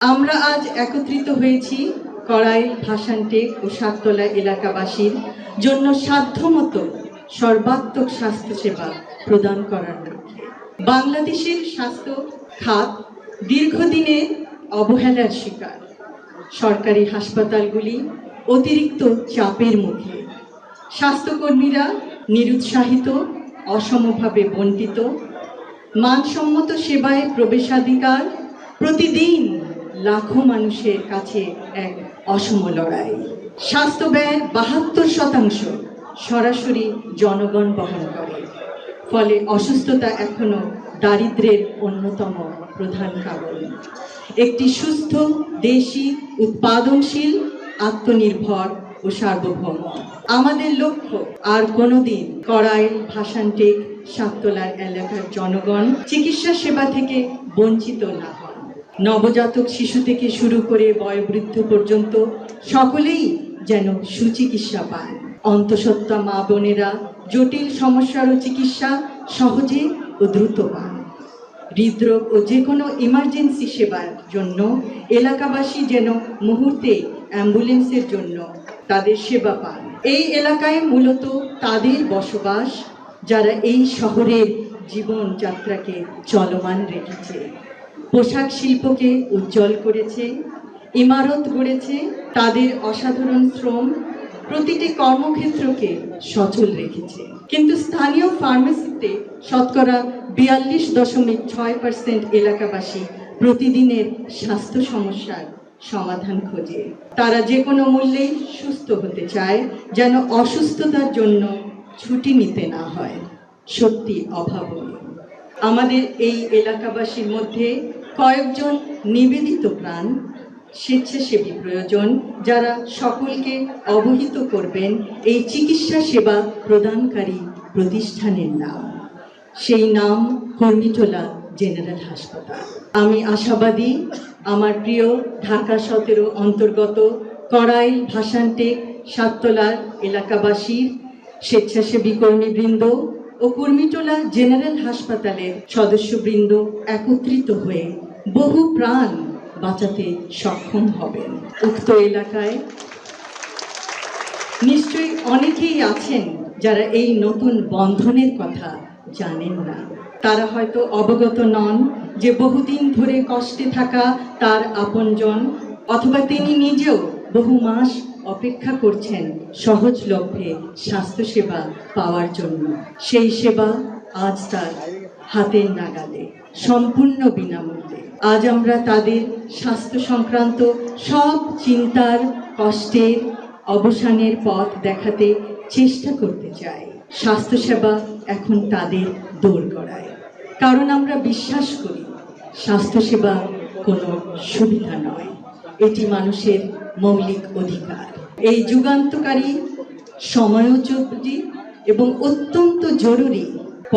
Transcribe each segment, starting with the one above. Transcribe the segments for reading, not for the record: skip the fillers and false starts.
আমরা আজ একত্রিত হয়েছি কড়াইল, ভাসানটেক ও সাততলা এলাকাবাসীর জন্য সাধ্যমতো সর্বাত্মক স্বাস্থ্যসেবা প্রদান করার লক্ষ্যে। বাংলাদেশের স্বাস্থ্য খাত দীর্ঘদিনের অবহেলার শিকার। সরকারি হাসপাতালগুলি অতিরিক্ত চাপের মুখে, স্বাস্থ্যকর্মীরা নিরুৎসাহিত, অসমভাবে বণ্টিত, মানসম্মত সেবায় প্রবেশাধিকার প্রতিদিন লাখো মানুষের কাছে এক অসম লড়াই। স্বাস্থ্য ব্যয়ের ৭২% সরাসরি জনগণ বহন করে, ফলে অসুস্থতা এখনো দারিদ্র্যের অন্যতম প্রধান কারণ। একটি সুস্থ, দেশি, উৎপাদনশীল, আত্মনির্ভর ও সার্বভৌম আমাদের লক্ষ্য। আর কোনোদিন কড়াইল, ভাসানটেক, সাততলার এলাকার জনগণ চিকিৎসা সেবা থেকে বঞ্চিত না হয়। নবজাতক শিশু থেকে শুরু করে বয়োবৃদ্ধ পর্যন্ত সকলেই যেন সুচিকিৎসা পান। অন্তঃসত্ত্বা মা বোনেরা জটিল সমস্যারও চিকিৎসা সহজে ও দ্রুত পান। হৃদরোগ ও যে কোনো ইমার্জেন্সি সেবার জন্য এলাকাবাসী যেন মুহূর্তে অ্যাম্বুলেন্সের জন্য তাদের সেবা পান। এই এলাকায় মূলত তাদের বসবাস যারা এই শহরের জীবনযাত্রাকে চলমান রেখেছে, পোশাক শিল্পকে উজ্জ্বল করেছে, ইমারত গড়েছে। তাদের অসাধারণ শ্রম প্রতিটি কর্মক্ষেত্রকে সচল রেখেছে। কিন্তু স্থানীয় ফার্মেসিতে শতকরা ৪২.৬% এলাকাবাসী প্রতিদিনের স্বাস্থ্য সমস্যার সমাধান খোঁজে। তারা যে কোনো মূল্যে সুস্থ হতে চায়, যেন অসুস্থতার জন্য ছুটি নিতে না হয়। সত্যি অভাবনীয়। আমাদের এই এলাকাবাসীর মধ্যে কয়েকজন নিবেদিত প্রাণ স্বেচ্ছাসেবী প্রয়োজন, যারা সকলকে অবহিত করবেন এই চিকিৎসা সেবা প্রদানকারী প্রতিষ্ঠানের নাম। সেই নাম কর্মীটোলা জেনারেল হাসপাতাল। আমি আশাবাদী আমার প্রিয় ঢাকা ১৭ অন্তর্গত কড়াইল, ভাসানটেক, সাততলার এলাকাবাসীর স্বেচ্ছাসেবী কর্মীবৃন্দ ও কর্মীটোলা জেনারেল হাসপাতালের সদস্যবৃন্দ একত্রিত হয়ে বহু প্রাণ বাঁচাতে সক্ষম হবেন। উক্ত এলাকায় নিশ্চয়ই অনেকেই আছেন যারা এই নতুন বন্ধনের কথা জানেন না। তারা হয়তো অবগত নন যে বহুদিন ধরে কষ্টে থাকা তার আপনজন অথবা তিনি নিজেও বহু মাস অপেক্ষা করছেন সহজলভ্যে স্বাস্থ্যসেবা পাওয়ার জন্য। সেই সেবা আজ তার হাতের নাগালে, সম্পূর্ণ বিনামূল্যে। আজ আমরা তাদের স্বাস্থ্য সংক্রান্ত সব চিন্তার, কষ্টের অবসানের পথ দেখাতে চেষ্টা করতে চাই। স্বাস্থ্যসেবা এখন তাদের দোরগোড়ায়, কারণ আমরা বিশ্বাস করি স্বাস্থ্যসেবা কোনো সুবিধা নয়, এটি মানুষের মৌলিক অধিকার। এই যুগান্তকারী, সময়োপযোগী এবং অত্যন্ত জরুরি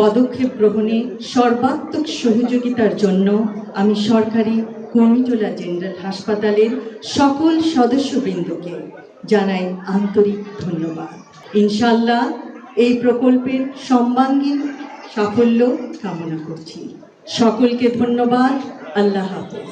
পদক্ষেপ গ্রহণে সর্বাত্মক সহযোগিতার জন্য আমি সরকারি কর্মীটোলা জেনারেল হাসপাতালের সকল সদস্যবৃন্দকে জানাই আন্তরিক ধন্যবাদ। ইনশাআল্লাহ এই প্রকল্পের সর্বাঙ্গীন সাফল্য কামনা করছি। সকলকে ধন্যবাদ। আল্লাহ হাফেজ।